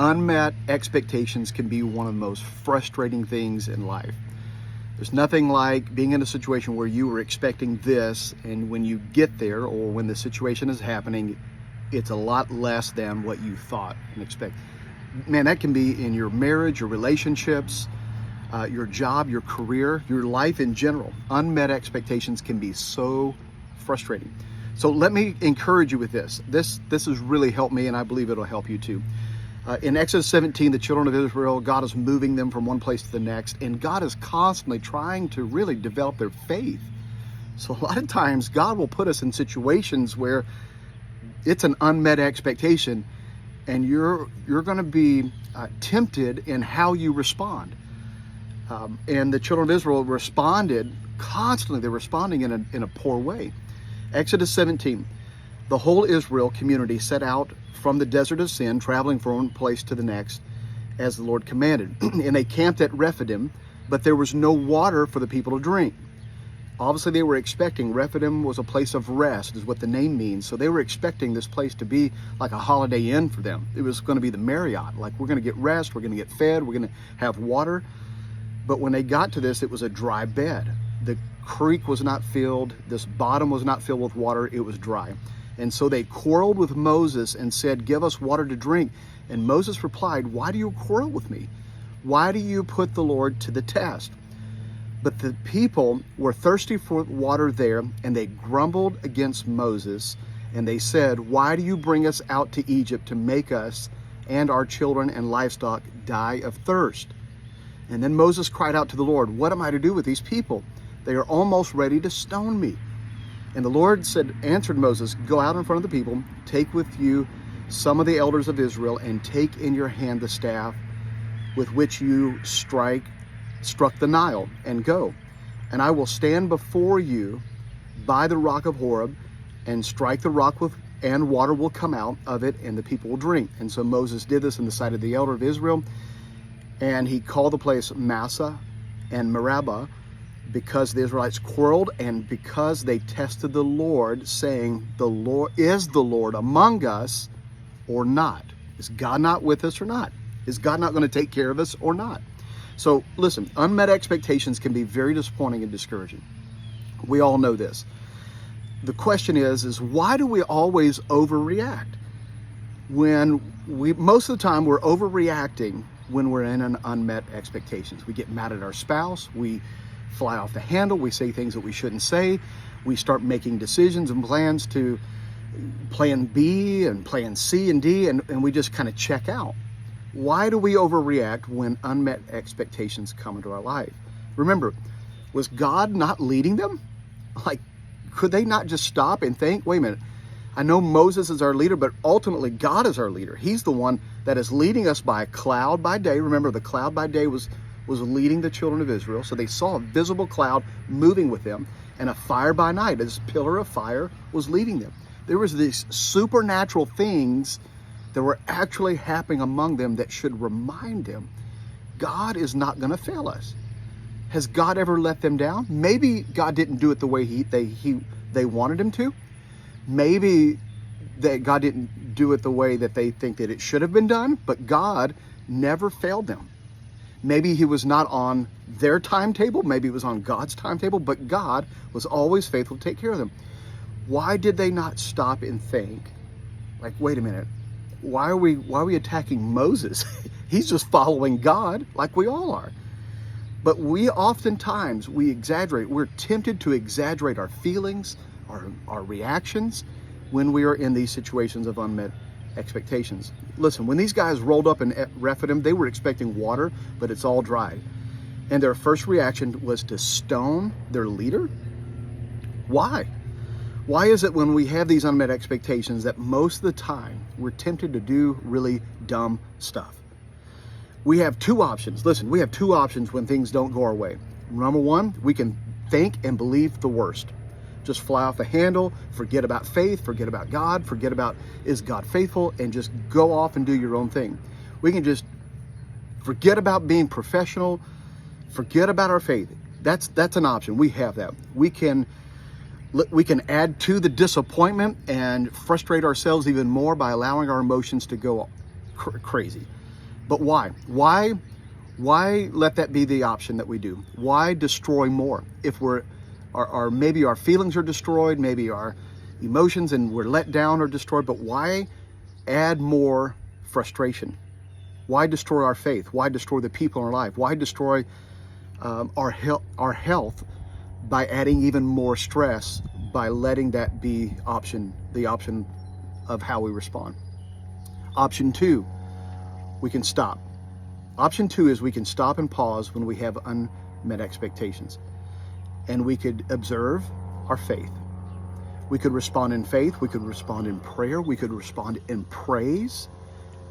Unmet expectations can be one of the most frustrating things in life. There's nothing like being in a situation where you were expecting this, and when you get there or when the situation is happening, it's a lot less than what you thought and expect. Man, that can be in your marriage, your relationships, your job, your career, your life in general. Unmet expectations can be so frustrating. So let me encourage you with this. This has really helped me, and I believe it'll help you too. In Exodus 17, the children of Israel, God is moving them from one place to the next, and God is constantly trying to really develop their faith. So a lot of times God will put us in situations where it's an unmet expectation, and you're going to be tempted in how you respond. And the children of Israel responded constantly. They're responding in a poor way. Exodus 17, the whole Israel community set out from the desert of Sin, traveling from one place to the next, as the Lord commanded. And they camped at Rephidim, but there was no water for the people to drink. Obviously, they were expecting, Rephidim was a place of rest, is what the name means. So they were expecting this place to be like a Holiday Inn for them. It was going to be the Marriott, like we're going to get rest, we're going to get fed, we're going to have water. But when they got to this, it was a dry bed. The creek was not filled, this bottom was not filled with water, it was dry. And so they quarreled with Moses and said, "Give us water to drink." And Moses replied, "Why do you quarrel with me? Why do you put the Lord to the test?" But the people were thirsty for water there, and they grumbled against Moses, and they said, "Why do you bring us out to Egypt to make us and our children and livestock die of thirst?" And then Moses cried out to the Lord, "What am I to do with these people? They are almost ready to stone me." And the Lord answered Moses, "Go out in front of the people, take with you some of the elders of Israel, and take in your hand the staff with which you struck the Nile, and go. And I will stand before you by the rock of Horeb, and strike the rock and water will come out of it, and the people will drink." And so Moses did this in the sight of the elder of Israel, and he called the place Massah and Meribah, because the Israelites quarreled and because they tested the Lord, saying, "Is the Lord among us or not? Is God not with us or not? Is God not going to take care of us or not?" So listen, unmet expectations can be very disappointing and discouraging. We all know this. The question is why do we always overreact? Most of the time we're overreacting when we're in an unmet expectations. We get mad at our spouse, we fly off the handle, we say things that we shouldn't say, we start making decisions and plans to plan B and plan C and D, and we just kind of check out. Why do we overreact when unmet expectations come into our life? Remember, was God not leading them? Like, could they not just stop and think, wait a minute, I know Moses is our leader, but ultimately God is our leader. He's the one that is leading us by a cloud by day. Remember, the cloud by day was leading the children of Israel. So they saw a visible cloud moving with them, and a fire by night, this pillar of fire, was leading them. There was these supernatural things that were actually happening among them that should remind them God is not going to fail us. Has God ever let them down? Maybe God didn't do it the way they wanted him to. Maybe that God didn't do it the way that they think that it should have been done, but God never failed them. Maybe he was not on their timetable, maybe it was on God's timetable, but God was always faithful to take care of them. Why did they not stop and think, like, wait a minute, why are we attacking Moses? He's just following God like we all are. But we oftentimes, we exaggerate. We're tempted to exaggerate our feelings, our reactions when we are in these situations of unmet expectations. Listen, when these guys rolled up in Rephidim, they were expecting water, but it's all dry. And their first reaction was to stone their leader? Why? Why is it when we have these unmet expectations that most of the time we're tempted to do really dumb stuff? We have two options. Listen, we have two options when things don't go our way. Number one, we can think and believe the worst. Just fly off the handle, forget about faith, forget about God, forget about is God faithful, and just go off and do your own thing. We can just forget about being professional, forget about our faith. That's an option. We have that. We can add to the disappointment and frustrate ourselves even more by allowing our emotions to go crazy. But why? Why let that be the option that we do? Why destroy more? If maybe our feelings are destroyed, maybe our emotions and we're let down or destroyed, but why add more frustration? Why destroy our faith? Why destroy the people in our life? Why destroy our health by adding even more stress, by letting that be the option of how we respond? Option 2, we can stop. Option 2 is we can stop and pause when we have unmet expectations. And we could observe our faith. We could respond in faith. We could respond in prayer. We could respond in praise.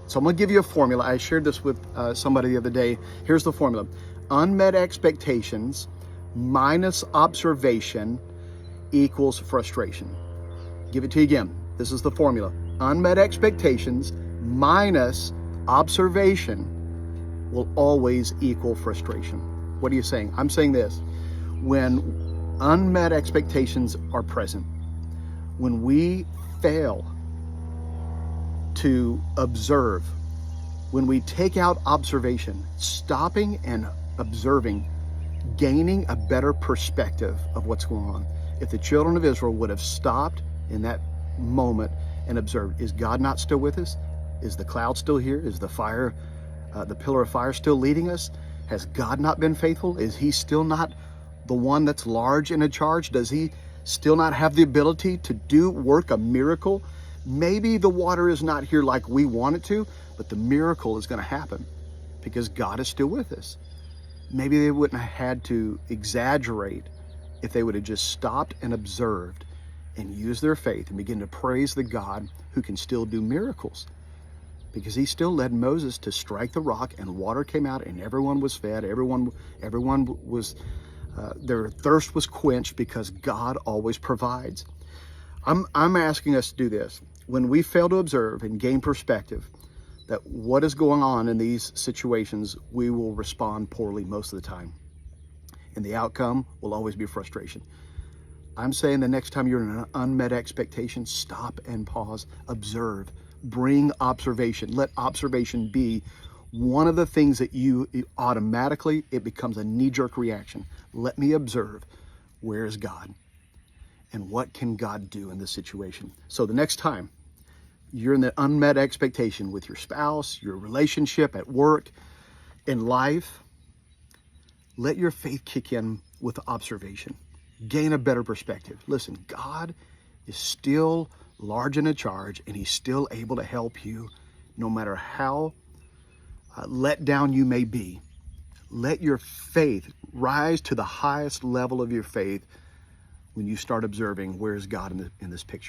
So I'm going to give you a formula. I shared this with somebody the other day. Here's the formula. Unmet expectations minus observation equals frustration. Give it to you again. This is the formula. Unmet expectations minus observation will always equal frustration. What are you saying? I'm saying this. When unmet expectations are present, when we fail to observe, when we take out observation, stopping and observing, gaining a better perspective of what's going on. If the children of Israel would have stopped in that moment and observed, is God not still with us? Is the cloud still here? Is the fire, the pillar of fire still leading us? Has God not been faithful? Is he still not the one that's large and in charge? Does he still not have the ability to work a miracle? Maybe the water is not here like we want it to, but the miracle is going to happen because God is still with us. Maybe they wouldn't have had to exaggerate if they would have just stopped and observed and used their faith and begin to praise the God who can still do miracles. Because he still led Moses to strike the rock and water came out and everyone was fed. Everyone was, their thirst was quenched because God always provides. I'm asking us to do this. When we fail to observe and gain perspective that what is going on in these situations, we will respond poorly most of the time. And the outcome will always be frustration. I'm saying the next time you're in an unmet expectation, stop and pause, observe, bring observation. Let observation be one of the things that you automatically, it becomes a knee-jerk reaction. Let me observe, where is God? And what can God do in this situation? So the next time you're in the unmet expectation with your spouse, your relationship at work, in life, let your faith kick in with observation. Gain a better perspective. Listen, God is still large and in charge, and he's still able to help you no matter how let down you may be. Let your faith rise to the highest level of your faith when you start observing where's God in this picture.